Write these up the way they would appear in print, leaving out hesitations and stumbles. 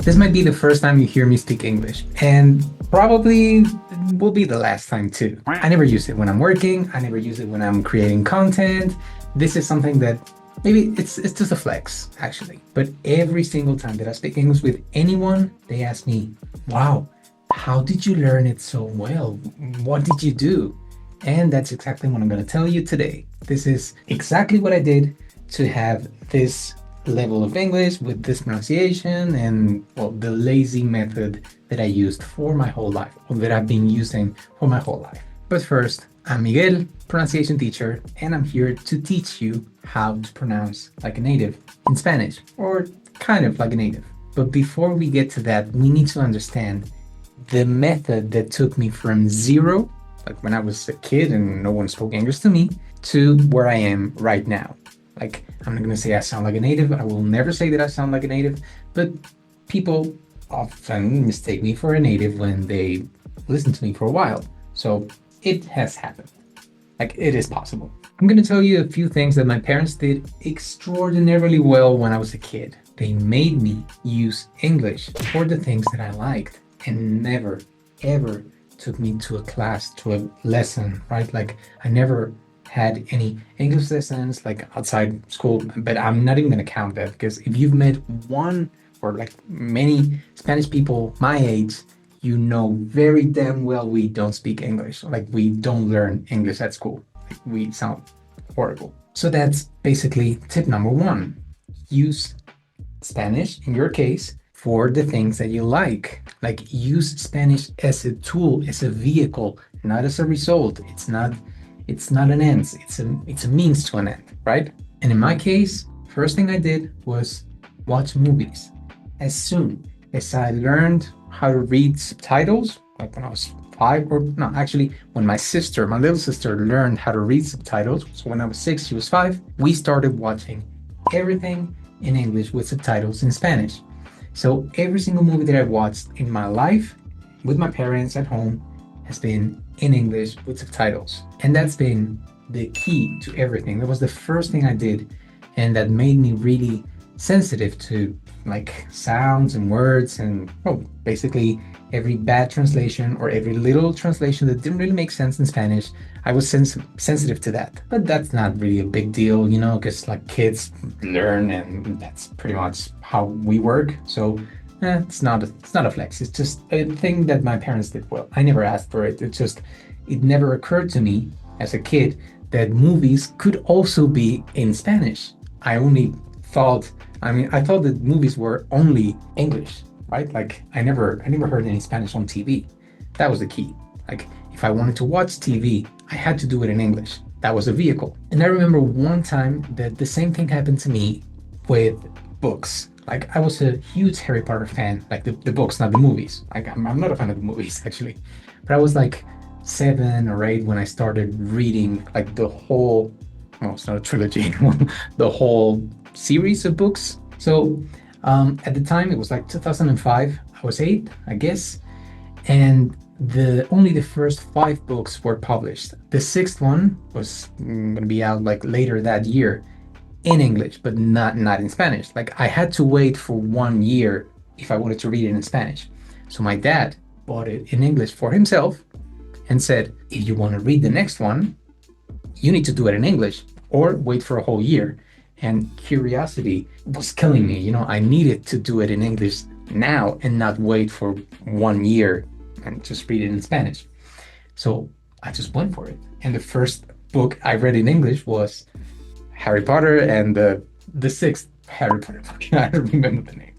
This might be the first time you hear me speak English, and probably will be the last time too. I never use it when I'm working, I never use it when I'm creating content. This is something that maybe it's just a flex, actually. But every single time that I speak English with anyone, they ask me, wow, how did you learn it so well? What did you do? And that's exactly what I'm going to tell you today. This is exactly what I did to have this level of English with this pronunciation and, well, the lazy method that I used for my whole life, or that I've been using for my whole life. But first, I'm Miguel, pronunciation teacher, and I'm here to teach you how to pronounce like a native in Spanish, or kind of like a native. But before we get to that, we need to understand the method that took me from zero, like when I was a kid and no one spoke English to me, to where I am right now. Like, I'm not going to say I sound like a native. I will never say that I sound like a native, but people often mistake me for a native when they listen to me for a while. So it has happened. Like, it is possible. I'm going to tell you a few things that my parents did extraordinarily well when I was a kid. They made me use English for the things that I liked and never, ever took me to a class, to a lesson, right? Like, I never had any English lessons like outside school, but I'm not even gonna count that, because if you've met one or like many Spanish people my age, you know very damn well we don't speak English. Like, we don't learn English at school. Like, we sound horrible. So that's basically tip number one. Use Spanish, in your case, for the things that you like. Like, use Spanish as a tool, as a vehicle, not as a result. It's not an end, it's a means to an end, right? And in my case, first thing I did was watch movies. As soon as I learned how to read subtitles, like when I was five, or no, actually, when my little sister, learned how to read subtitles. So when I was six, she was five, we started watching everything in English with subtitles in Spanish. So every single movie that I've watched in my life with my parents at home has been in English with subtitles. And that's been the key to everything. That was the first thing I did, and that made me really sensitive to like sounds and words and, well, basically every bad translation or every little translation that didn't really make sense in Spanish. I was sensitive to that. But that's not really a big deal, because like kids learn, and that's pretty much how we work. So it's not a flex. It's just a thing that my parents did well. I never asked for it. It never occurred to me as a kid that movies could also be in Spanish. I only thought, I thought that movies were only English, right? Like, I never heard any Spanish on TV. That was the key. Like, if I wanted to watch TV, I had to do it in English. That was a vehicle. And I remember one time that the same thing happened to me with books. Like, I was a huge Harry Potter fan, like the books, not the movies. Like, I'm not a fan of the movies, actually. But I was like 7 or 8 when I started reading like the whole, well, it's not a trilogy, the whole series of books. So at the time, it was like 2005. I was 8, I guess. And only the first 5 books were published. The sixth one was going to be out like later that year, in English, but not in Spanish. Like, I had to wait for 1 year if I wanted to read it in Spanish. So my dad bought it in English for himself and said, if you want to read the next one, you need to do it in English or wait for a whole year. And curiosity was killing me. I needed to do it in English now and not wait for 1 year and just read it in Spanish. So I just went for it. And the first book I read in English was Harry Potter, and the sixth Harry Potter book. I don't remember the name.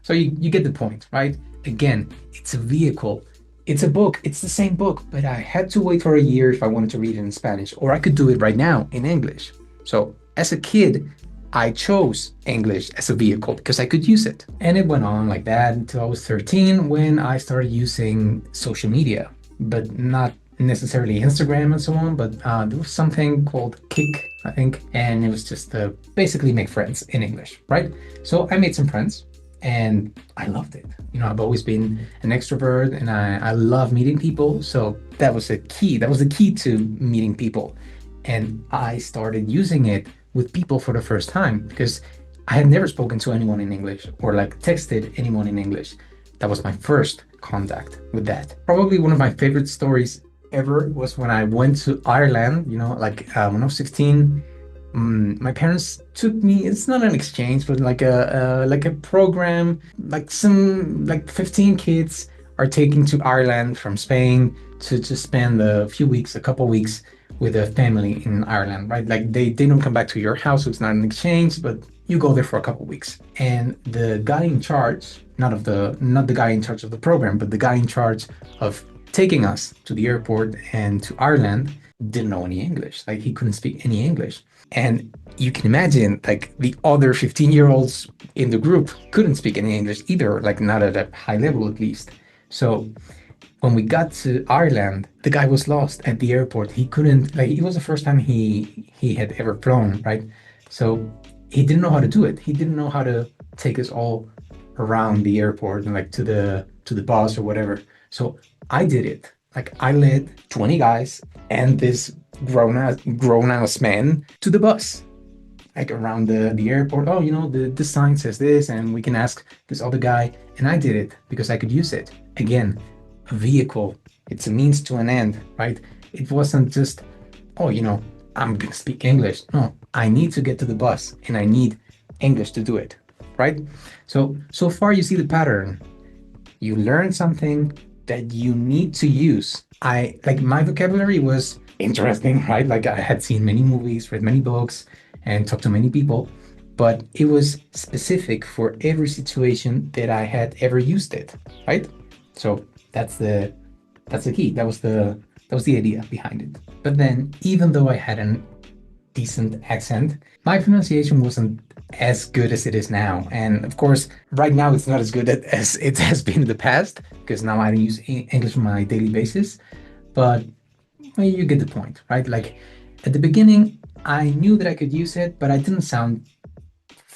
So you get the point, right? Again, it's a vehicle. It's a book. It's the same book, but I had to wait for a year if I wanted to read it in Spanish, or I could do it right now in English. So as a kid, I chose English as a vehicle because I could use it. And it went on like that until I was 13, when I started using social media, but not necessarily Instagram and so on, but there was something called Kik, I think, and it was just to basically make friends in English, right? So I made some friends and I loved it. I've always been an extrovert, and I love meeting people. So that was the key to meeting people. And I started using it with people for the first time, because I had never spoken to anyone in English or like texted anyone in English. That was my first contact with that. Probably one of my favorite stories ever was when I went to Ireland, like when I was 16. My parents took me, it's not an exchange, but like a program, like some like 15 kids are taken to Ireland from Spain to spend a few weeks, a couple weeks with a family in Ireland, right? Like they don't come back to your house, so it's not an exchange, but you go there for a couple weeks. And the guy in charge, not the guy in charge of the program, but the guy in charge of taking us to the airport and to Ireland didn't know any English. Like he couldn't speak any English. And you can imagine like the other 15-year-olds in the group couldn't speak any English either, like not at a high level at least. So when we got to Ireland, the guy was lost at the airport. He couldn't like it was the first time he had ever flown, right? So he didn't know how to do it. He didn't know how to take us all around the airport and like to the bus or whatever. So I did it. Like I led 20 guys and this grown ass man to the bus, like around the airport. Oh, the sign says this, and we can ask this other guy. And I did it because I could use it. Again, a vehicle. It's a means to an end, right? It wasn't just, oh, I'm gonna speak English. No, I need to get to the bus and I need English to do it, right? So far you see the pattern. You learn something that you need to use. I like my vocabulary was interesting, right? Like I had seen many movies, read many books, and talked to many people, but it was specific for every situation that I had ever used it, right? So that's the that's the key. That was the idea behind it. But then, even though I had a decent accent, my pronunciation wasn't as good as it is now. And of course, right now it's not as good as it has been in the past because now I don't use English on my daily basis. But well, you get the point, right? Like at the beginning, I knew that I could use it, but I didn't sound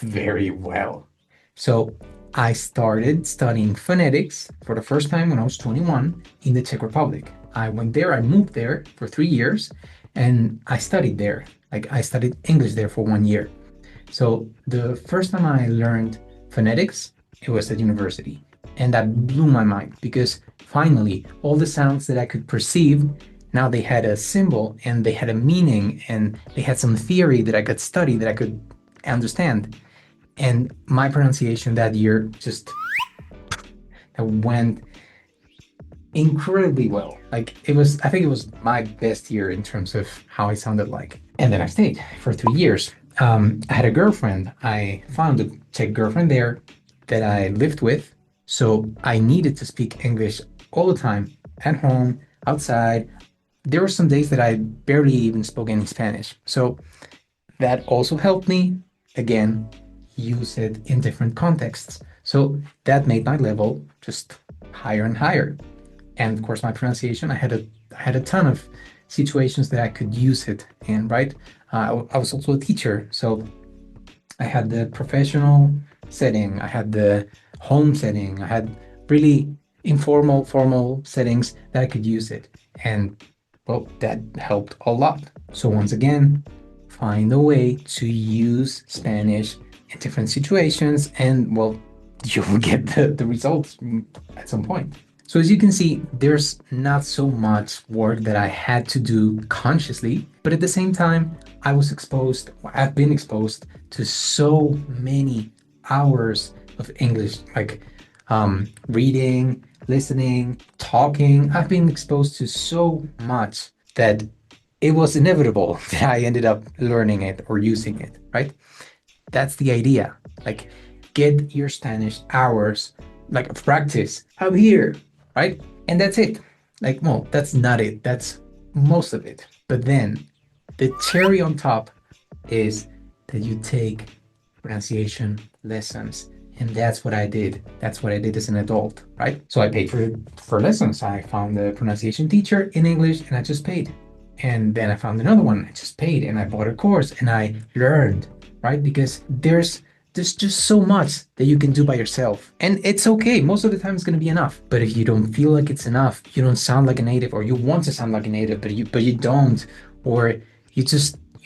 very well. So I started studying phonetics for the first time when I was 21 in the Czech Republic. I went there, I moved there for 3 years, and I studied there. Like I studied English there for 1 year. So the first time I learned phonetics, it was at university. And that blew my mind because finally, all the sounds that I could perceive, now they had a symbol and they had a meaning and they had some theory that I could study, that I could understand. And my pronunciation that year just went incredibly well. Like I think it was my best year in terms of how I sounded like. And then I stayed for 3 years. I had a girlfriend. I found a Czech girlfriend there that I lived with. So I needed to speak English all the time, at home, outside. There were some days that I barely even spoke any Spanish. So that also helped me, again, use it in different contexts. So that made my level just higher and higher. And of course, my pronunciation, I had a ton of situations that I could use it in, right? I was also a teacher, so I had the professional setting, I had the home setting, I had really informal, formal settings that I could use it. And well, that helped a lot. So once again, find a way to use Spanish in different situations, and well, you will get the results at some point. So as you can see, there's not so much work that I had to do consciously, but at the same time, I've been exposed to so many hours of English, like reading, listening, talking. I've been exposed to so much that it was inevitable that I ended up learning it or using it, right? That's the idea. Like, get your Spanish hours, like practice up here, right? And that's it. Like, well, that's not it. That's most of it. But then the cherry on top is that you take pronunciation lessons. And that's what I did. That's what I did as an adult, right? So I paid for lessons. I found a pronunciation teacher in English and I just paid. And then I found another one, I just paid, and I bought a course and I learned, right? Because there's just so much that you can do by yourself. And it's okay. Most of the time it's going to be enough. But if you don't feel like it's enough, you don't sound like a native, or you want to sound like a native, but you don't, or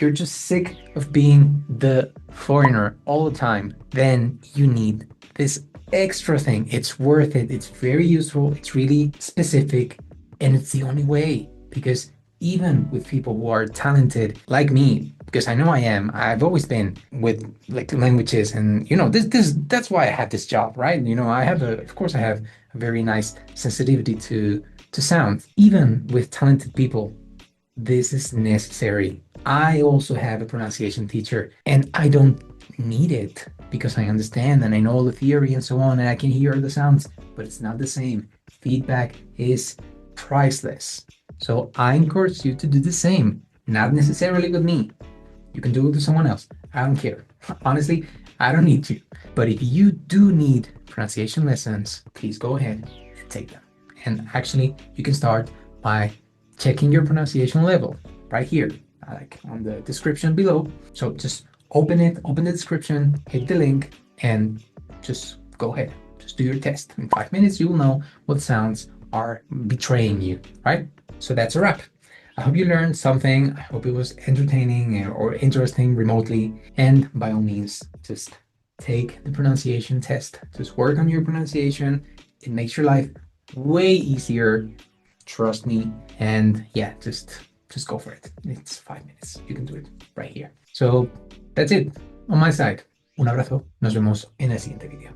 you're just sick of being the foreigner all the time, then you need this extra thing. It's worth it. It's very useful. It's really specific. And it's the only way because even with people who are talented like me, because I know I am, I've always been with like languages and this that's why I have this job, right? I have of course I have a very nice sensitivity to sound. Even with talented people, this is necessary. I also have a pronunciation teacher and I don't need it because I understand and I know all the theory and so on and I can hear the sounds, but it's not the same. Feedback is priceless. So I encourage you to do the same, not necessarily with me. You can do it with someone else. I don't care. Honestly, I don't need you. But if you do need pronunciation lessons, please go ahead and take them. And actually, you can start by checking your pronunciation level right here, like on the description below. So just open it, open the description, hit the link, and just go ahead. Just do your test. In 5 minutes, you will know what sounds are betraying you, right? So that's a wrap. I hope you learned something. I hope it was entertaining or interesting remotely. And by all means, just take the pronunciation test. Just work on your pronunciation. It makes your life way easier. Trust me. And yeah, just go for it. It's 5 minutes. You can do it right here. So that's it on my side. Un abrazo. Nos vemos en el siguiente video.